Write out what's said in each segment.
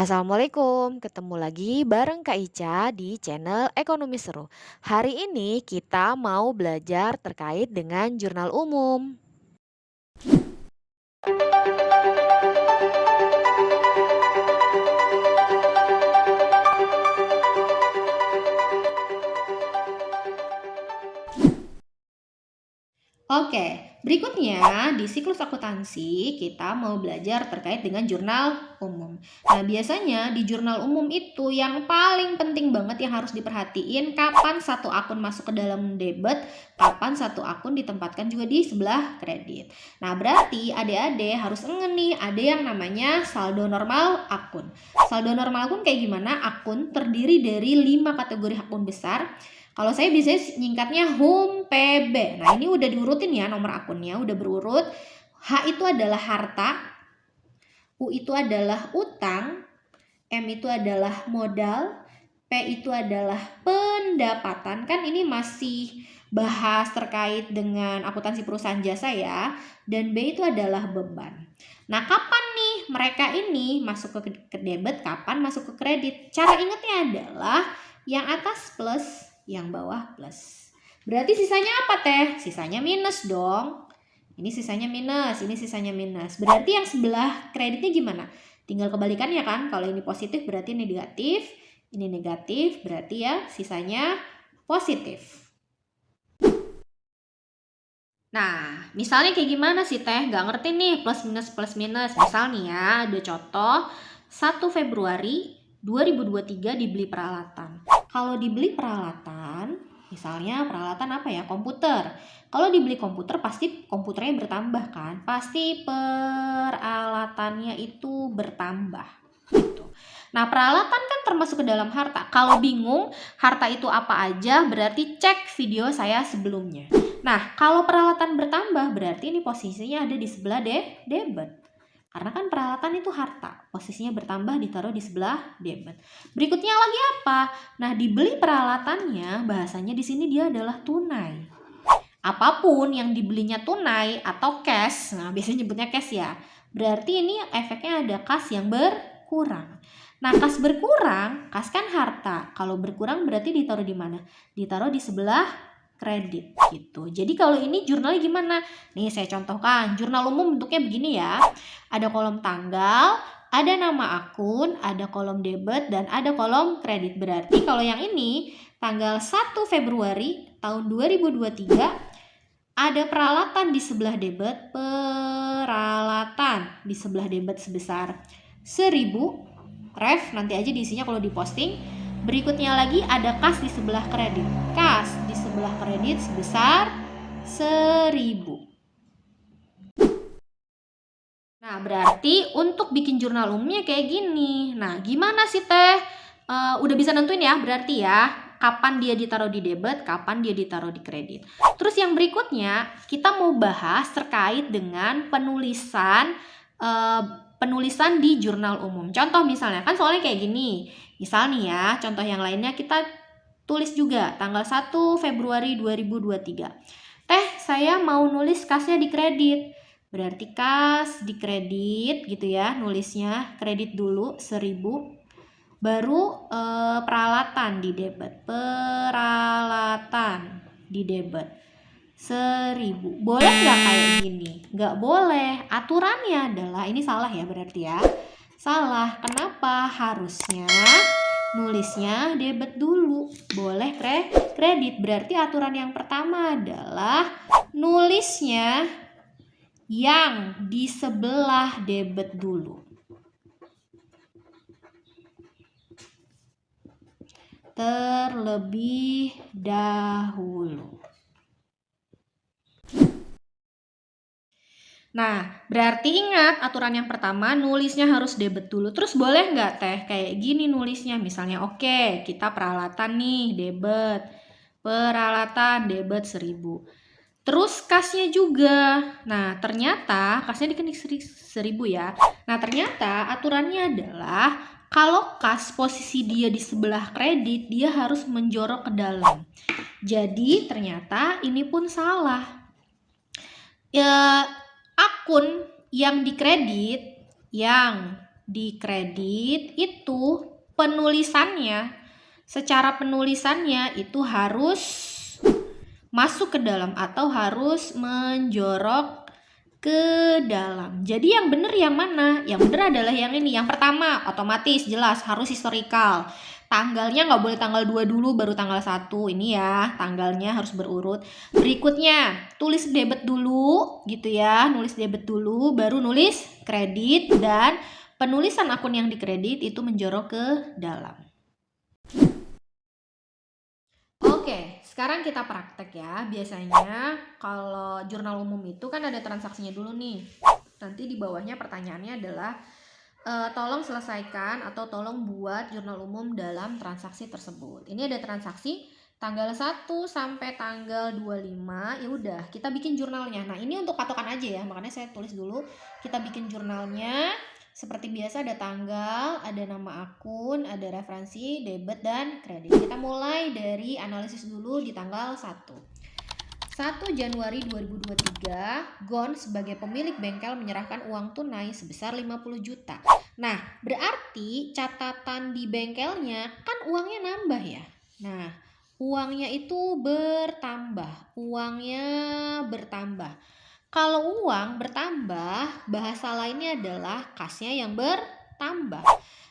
Assalamualaikum, ketemu lagi bareng Kak Ica di channel Ekonomi Seru. Hari ini kita mau belajar terkait dengan jurnal umum. Oke, berikutnya di siklus akuntansi kita mau belajar terkait dengan jurnal umum. Nah, biasanya di jurnal umum itu yang paling penting banget yang harus diperhatiin kapan satu akun masuk ke dalam debit, kapan satu akun ditempatkan juga di sebelah kredit. Nah, berarti adik-adik harus ngeh nih, ada yang namanya saldo normal akun. Saldo normal akun kayak gimana? Akun terdiri dari 5 kategori akun besar. Kalau saya biasanya nyingkatnya HUM PB. Nah, ini udah diurutin ya nomor akunnya, udah berurut. H itu adalah harta, U itu adalah utang, M itu adalah modal, P itu adalah pendapatan. Kan ini masih bahas terkait dengan akuntansi perusahaan jasa ya. Dan B itu adalah beban. Nah, kapan nih mereka ini masuk ke debit, kapan masuk ke kredit? Cara ingatnya adalah yang atas plus, yang bawah plus. Berarti sisanya apa teh? Sisanya minus dong. Ini sisanya minus, ini sisanya minus. Berarti yang sebelah kreditnya gimana? Tinggal kebalikannya kan. Kalau ini positif berarti ini negatif. Ini negatif berarti ya sisanya positif. Nah, misalnya kayak gimana sih teh? Gak ngerti nih plus minus plus minus. Misal nih ya, ada contoh 1 Februari 2023 dibeli peralatan. Kalau dibeli peralatan, misalnya peralatan apa ya? Komputer. Kalau dibeli komputer pasti komputernya bertambah kan? Pasti peralatannya itu bertambah. Gitu. Nah, peralatan kan termasuk ke dalam harta. Kalau bingung harta itu apa aja, berarti cek video saya sebelumnya. Nah, kalau peralatan bertambah berarti ini posisinya ada di sebelah debit. Karena kan peralatan itu harta, posisinya bertambah ditaruh di sebelah debit. Berikutnya lagi apa? Nah, dibeli peralatannya bahasanya di sini dia adalah tunai. Apapun yang dibelinya tunai atau cash, nah biasanya nyebutnya cash ya. Berarti ini efeknya ada kas yang berkurang. Nah, kas berkurang, kas kan harta. Kalau berkurang berarti ditaruh di mana? Ditaruh di sebelah kredit gitu. Jadi kalau ini jurnalnya gimana? Nih saya contohkan, jurnal umum bentuknya begini ya. Ada kolom tanggal, ada nama akun, ada kolom debit, dan ada kolom kredit. Berarti kalau yang ini tanggal 1 Februari tahun 2023 ada peralatan di sebelah debit, peralatan di sebelah debit sebesar 1000. Ref, nanti aja diisinya kalau diposting. Berikutnya lagi ada kas di sebelah kredit. Kas di sebelah kredit sebesar 1000. Nah, berarti untuk bikin jurnal umumnya kayak gini. Nah, gimana sih teh? Udah bisa nentuin ya berarti ya. Kapan dia ditaruh di debit, kapan dia ditaruh di kredit. Terus yang berikutnya, kita mau bahas terkait dengan penulisan di jurnal umum. Contoh misalnya, kan soalnya kayak gini. Misal nih ya, contoh yang lainnya kita tulis juga tanggal 1 Februari 2023. Teh, saya mau nulis kasnya di kredit. Berarti kas di kredit gitu ya, nulisnya kredit dulu 1000. Baru peralatan di debit. Peralatan di debit 1000. Boleh nggak kayak gini? Nggak boleh. Aturannya adalah, ini salah ya berarti ya. Salah. Kenapa? Harusnya nulisnya debit dulu. Boleh kredit. Berarti aturan yang pertama adalah nulisnya yang di sebelah debit dulu. Terlebih dahulu. Nah, berarti ingat aturan yang pertama nulisnya harus debit dulu. Terus boleh nggak teh kayak gini nulisnya? Misalnya oke, kita peralatan nih debit. Peralatan debit 1000. Terus kasnya juga. Nah, ternyata kasnya dikenik 1000 ya. Nah, ternyata aturannya adalah kalau kas posisi dia di sebelah kredit, dia harus menjorok ke dalam. Jadi, ternyata ini pun salah. Ya, akun yang dikredit, yang di kredit itu secara penulisannya itu harus masuk ke dalam atau harus menjorok ke dalam. Jadi yang benar yang mana? Yang benar adalah yang ini. Yang pertama, otomatis jelas harus historical. Tanggalnya nggak boleh tanggal 2 dulu baru tanggal 1. Ini ya, tanggalnya harus berurut. Berikutnya, tulis debit dulu gitu ya. Nulis debit dulu baru nulis kredit, dan penulisan akun yang dikredit itu menjorok ke dalam. Oke, sekarang kita praktek ya. Biasanya kalau jurnal umum itu kan ada transaksinya dulu nih. Nanti di bawahnya pertanyaannya adalah tolong selesaikan atau tolong buat jurnal umum dalam transaksi tersebut. Ini ada transaksi tanggal 1 sampai tanggal 25. Ya udah, kita bikin jurnalnya. Nah, ini untuk patokan aja ya. Makanya saya tulis dulu. Kita bikin jurnalnya. Seperti biasa ada tanggal, ada nama akun, ada referensi, debit, dan kredit. Kita mulai dari analisis dulu di tanggal 1. 1 Januari 2023, Gon sebagai pemilik bengkel menyerahkan uang tunai sebesar 50 juta. Nah, berarti catatan di bengkelnya kan uangnya nambah ya. Nah, uangnya itu bertambah. Kalau uang bertambah, bahasa lainnya adalah kasnya yang bertambah.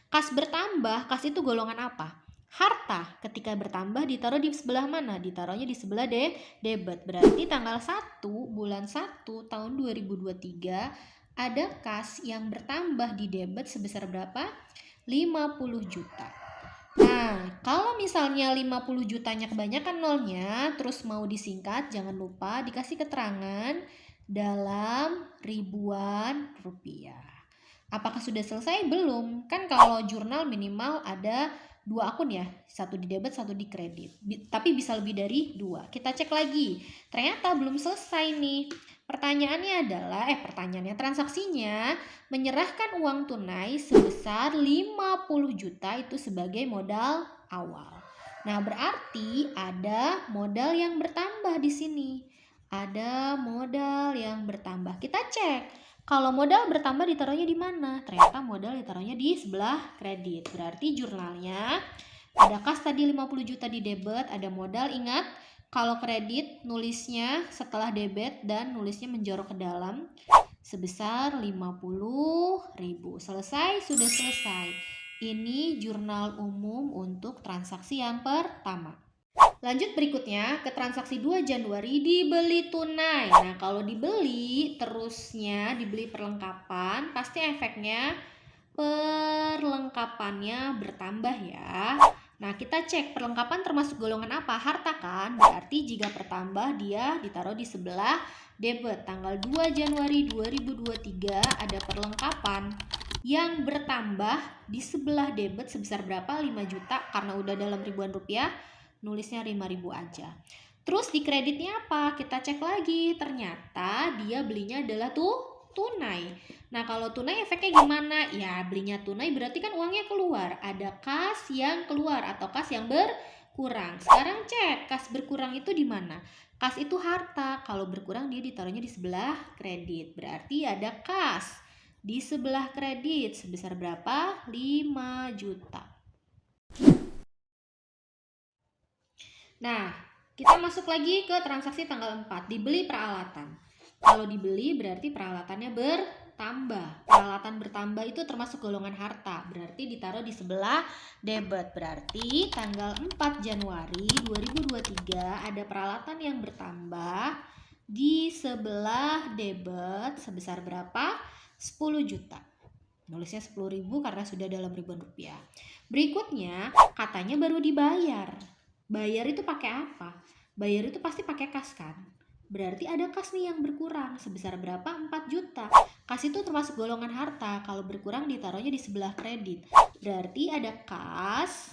Kas bertambah, kas itu golongan apa? Harta. Ketika bertambah ditaruh di sebelah mana? Ditaruhnya di sebelah debit. Berarti tanggal 1 bulan 1 tahun 2023 ada kas yang bertambah di debit sebesar berapa? 50 juta. Nah, kalau misalnya 50 jutanya kebanyakan nolnya, terus mau disingkat, jangan lupa dikasih keterangan dalam ribuan rupiah. Apakah sudah selesai? Belum. Kan kalau jurnal minimal ada 2 akun ya, satu di debit, satu di kredit. Tapi bisa lebih dari 2. Kita cek lagi. Ternyata belum selesai nih. Pertanyaannya transaksinya menyerahkan uang tunai sebesar 50 juta itu sebagai modal awal. Nah, berarti ada modal yang bertambah di sini. Ada modal yang bertambah. Kita cek. Kalau modal bertambah ditaruhnya di mana? Ternyata modal ditaruhnya di sebelah kredit. Berarti jurnalnya ada kas tadi 50 juta di debit, ada modal. Ingat, kalau kredit nulisnya setelah debit dan nulisnya menjorok ke dalam sebesar 50.000. Selesai? Sudah selesai. Ini jurnal umum untuk transaksi yang pertama. Lanjut berikutnya ke transaksi 2 Januari dibeli tunai. Nah, kalau dibeli terusnya dibeli perlengkapan, pasti efeknya perlengkapannya bertambah ya. Nah, kita cek perlengkapan termasuk golongan apa? Harta kan? Berarti jika bertambah dia ditaruh di sebelah debit. Tanggal 2 Januari 2023 ada perlengkapan yang bertambah di sebelah debit sebesar berapa? 5 juta. Karena udah dalam ribuan rupiah, nulisnya 5.000 aja. Terus di kreditnya apa? Kita cek lagi. Ternyata dia belinya adalah tunai. Nah, kalau tunai efeknya gimana? Ya, belinya tunai berarti kan uangnya keluar. Ada kas yang keluar atau kas yang berkurang. Sekarang cek kas berkurang itu di mana? Kas itu harta. Kalau berkurang dia ditaruhnya di sebelah kredit. Berarti ada kas di sebelah kredit sebesar berapa? 5 juta. Nah, kita masuk lagi ke transaksi tanggal 4, dibeli peralatan. Kalau dibeli berarti peralatannya bertambah. Peralatan bertambah itu termasuk golongan harta, berarti ditaruh di sebelah debit. Berarti tanggal 4 Januari 2023 ada peralatan yang bertambah di sebelah debit sebesar berapa? 10 juta. Nulisnya 10.000 karena sudah dalam ribuan rupiah. Berikutnya, katanya baru dibayar. Bayar itu pakai apa? Bayar itu pasti pakai kas kan? Berarti ada kas nih yang berkurang. Sebesar berapa? 4 juta. Kas itu termasuk golongan harta. Kalau berkurang ditaruhnya di sebelah kredit. Berarti ada kas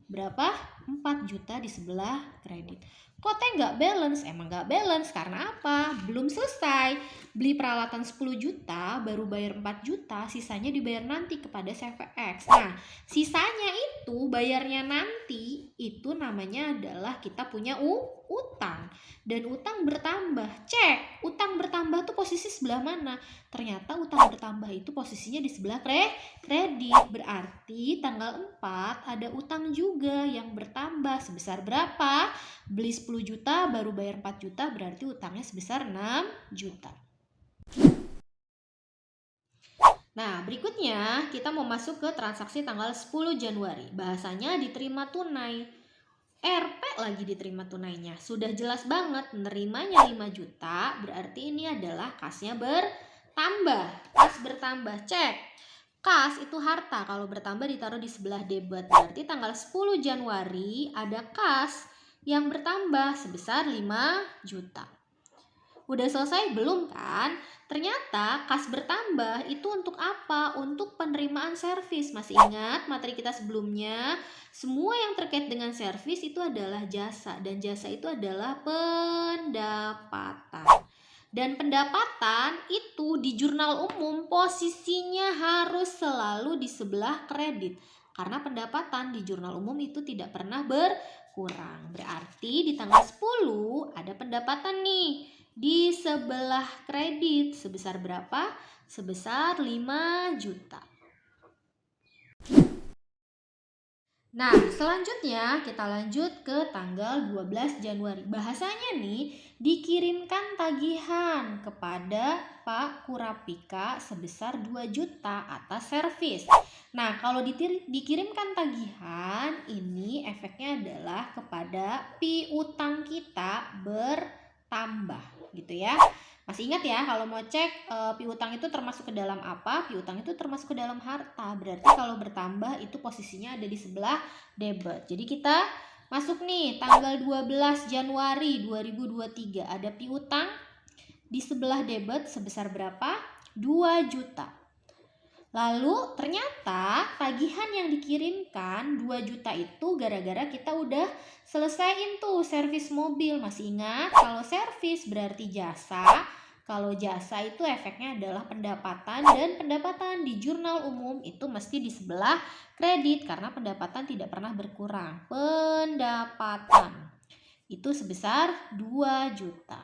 berapa? 4 juta di sebelah kredit. Kok teh nggak balance? Emang nggak balance karena apa? Belum selesai. Beli peralatan 10 juta, baru bayar 4 juta, sisanya dibayar nanti kepada CVX. Nah, sisanya itu bayarnya nanti itu namanya adalah kita punya utang. Dan utang bertambah. Cek, utang bertambah tuh posisi sebelah mana? Ternyata utang bertambah itu posisinya di sebelah kredit. Berarti tanggal 4 ada utang juga yang bertambah. Sebesar berapa? Beli 10 juta baru bayar 4 juta, berarti utangnya sebesar 6 juta. Nah, berikutnya kita mau masuk ke transaksi tanggal 10 Januari. Bahasanya diterima tunai. RP lagi diterima tunainya. Sudah jelas banget, nerimanya 5 juta, berarti ini adalah kasnya bertambah. Kas bertambah, cek. Kas itu harta, kalau bertambah ditaruh di sebelah debit. Berarti tanggal 10 Januari ada kas yang bertambah sebesar 5 juta. Udah selesai belum kan? Ternyata kas bertambah itu untuk apa? Untuk penerimaan servis. Masih ingat materi kita sebelumnya? Semua yang terkait dengan servis itu adalah jasa. Dan jasa itu adalah pendapatan. Dan pendapatan itu di jurnal umum posisinya harus selalu di sebelah kredit. Karena pendapatan di jurnal umum itu tidak pernah berkurang. Berarti di tanggal 10 ada pendapatan nih di sebelah kredit. Sebesar berapa? Sebesar 5 juta. Nah, selanjutnya kita lanjut ke tanggal 12 Januari. Bahasanya nih, dikirimkan tagihan kepada Pak Kurapika sebesar 2 juta atas servis. Nah, kalau dikirimkan tagihan, ini efeknya adalah kepada piutang kita bertambah, gitu ya. Masih ingat ya, kalau mau cek piutang itu termasuk ke dalam apa? Piutang itu termasuk ke dalam harta. Berarti kalau bertambah itu posisinya ada di sebelah debit. Jadi kita masuk nih tanggal 12 Januari 2023. Ada piutang di sebelah debit sebesar berapa? 2 juta. Lalu ternyata tagihan yang dikirimkan 2 juta itu gara-gara kita udah selesaiin tuh servis mobil. Masih ingat kalau servis berarti jasa. Kalau jasa itu efeknya adalah pendapatan, dan pendapatan di jurnal umum itu mesti di sebelah kredit karena pendapatan tidak pernah berkurang. Pendapatan itu sebesar 2 juta.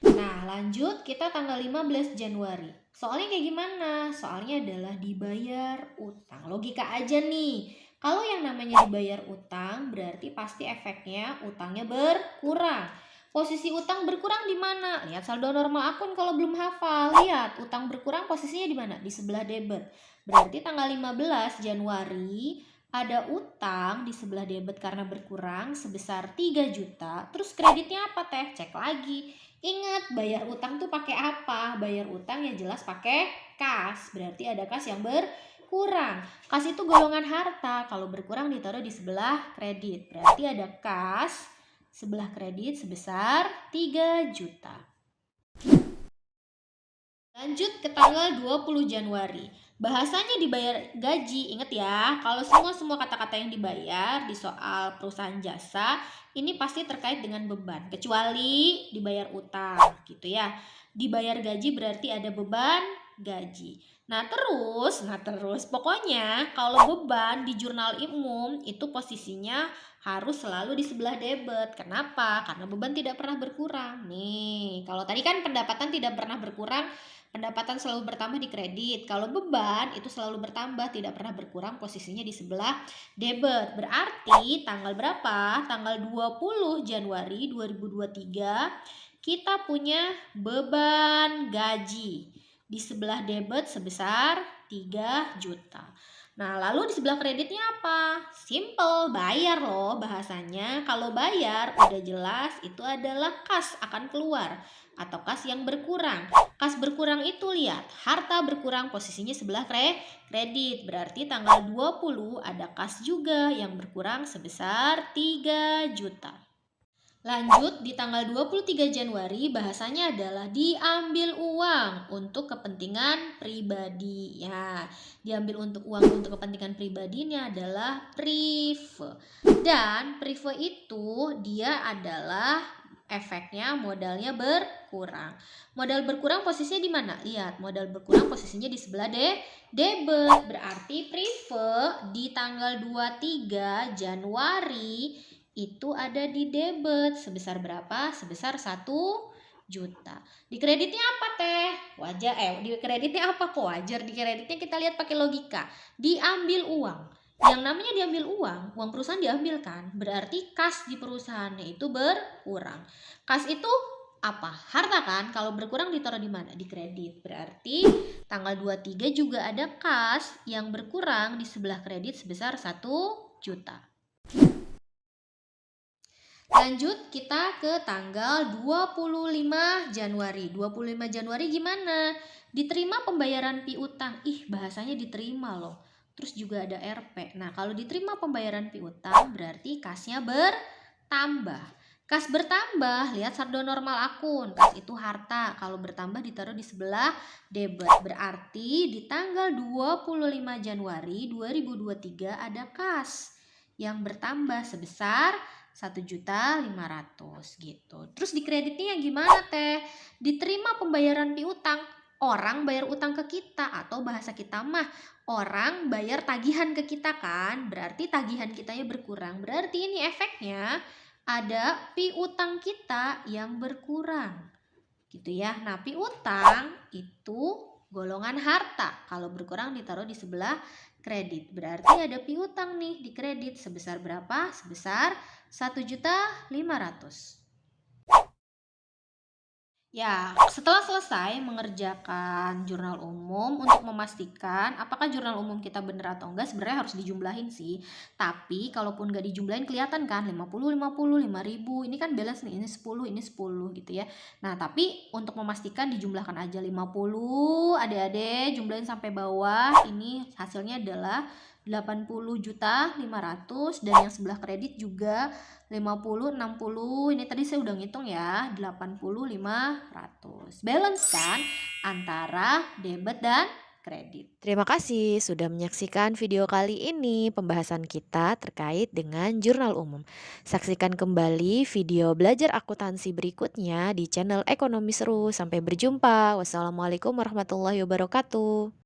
Nah, lanjut kita tanggal 15 Januari. Soalnya kayak gimana? Soalnya adalah dibayar utang. Logika aja nih. Kalau yang namanya dibayar utang berarti pasti efeknya utangnya berkurang. Posisi utang berkurang di mana? Lihat saldo normal akun kalau belum hafal. Lihat, utang berkurang posisinya di mana? Di sebelah debit. Berarti tanggal 15 Januari ada utang di sebelah debit karena berkurang sebesar 3 juta. Terus kreditnya apa teh? Cek lagi. Ingat, bayar utang tuh pakai apa? Bayar utang yang jelas pakai kas. Berarti ada kas yang berkurang. Kas itu golongan harta. Kalau berkurang ditaruh di sebelah kredit. Berarti ada kas sebelah kredit sebesar 3 juta. Lanjut ke tanggal 20 Januari. Bahasanya dibayar gaji. Ingat ya, kalau semua kata-kata yang dibayar di soal perusahaan jasa ini pasti terkait dengan beban, kecuali dibayar utang gitu ya. Dibayar gaji berarti ada beban gaji. Nah terus pokoknya kalau beban di jurnal umum itu posisinya harus selalu di sebelah debit. Kenapa? Karena beban tidak pernah berkurang. Nih, kalau tadi kan pendapatan tidak pernah berkurang, pendapatan selalu bertambah di kredit. Kalau beban itu selalu bertambah, tidak pernah berkurang, posisinya di sebelah debit. Berarti tanggal berapa? Tanggal 20 Januari 2023 kita punya beban gaji di sebelah debit sebesar 3 juta. Nah, lalu di sebelah kreditnya apa? Simple, bayar loh bahasanya. Kalau bayar udah jelas itu adalah kas akan keluar atau kas yang berkurang. Kas berkurang itu lihat, harta berkurang posisinya sebelah kredit. Berarti tanggal 20 ada kas juga yang berkurang sebesar 3 juta. Lanjut di tanggal 23 Januari bahasanya adalah diambil uang untuk kepentingan pribadi. Ya, diambil untuk uang untuk kepentingan pribadi ini adalah prive. Dan prive itu dia adalah efeknya modalnya berkurang. Modal berkurang posisinya di mana? Lihat, modal berkurang posisinya di sebelah debit. Berarti Prive di tanggal 23 Januari itu ada di debit. Sebesar berapa? Sebesar 1 juta. Di kreditnya apa teh? Wajar, di kreditnya apa kok wajar? Di kreditnya kita lihat pakai logika. Diambil uang. Yang namanya diambil uang perusahaan diambil kan, berarti kas di perusahaannya itu berkurang. Kas itu apa? Harta kan? Kalau berkurang ditaruh di mana? Di kredit. Berarti tanggal 23 juga ada kas yang berkurang di sebelah kredit sebesar 1 juta. Lanjut kita ke tanggal 25 Januari. 25 Januari gimana? Diterima pembayaran piutang. Ih, bahasanya diterima loh. Terus juga ada RP. Nah, kalau diterima pembayaran piutang berarti kasnya bertambah. Kas bertambah, lihat saldo normal akun. Kas itu harta. Kalau bertambah ditaruh di sebelah debit. Berarti di tanggal 25 Januari 2023 ada kas yang bertambah sebesar 1.500.000 gitu. Terus di kreditnya gimana teh? Diterima pembayaran piutang. Orang bayar utang ke kita, atau bahasa kita mah orang bayar tagihan ke kita kan. Berarti tagihan kitanya berkurang. Berarti ini efeknya ada piutang kita yang berkurang. Gitu ya. Nah, piutang itu golongan harta. Kalau berkurang ditaruh di sebelah kredit. Berarti ada piutang nih di kredit sebesar berapa? Sebesar 1.500.000. Ya, setelah selesai mengerjakan jurnal umum untuk memastikan apakah jurnal umum kita benar atau enggak, sebenarnya harus dijumlahin sih. Tapi kalaupun nggak dijumlahin kelihatan kan 50, 50, 5.000. Ini kan balance nih, ini 10 gitu ya. Nah, tapi untuk memastikan dijumlahkan aja 50, adik-adik jumlahin sampai bawah. Ini hasilnya adalah 80.500.000 dan yang sebelah kredit juga 50, 60, ini tadi saya udah ngitung ya, 80.500. Balance kan antara debit dan kredit. Terima kasih sudah menyaksikan video kali ini pembahasan kita terkait dengan jurnal umum. Saksikan kembali video belajar akuntansi berikutnya di channel Ekonomi Seru. Sampai berjumpa. Wassalamualaikum warahmatullahi wabarakatuh.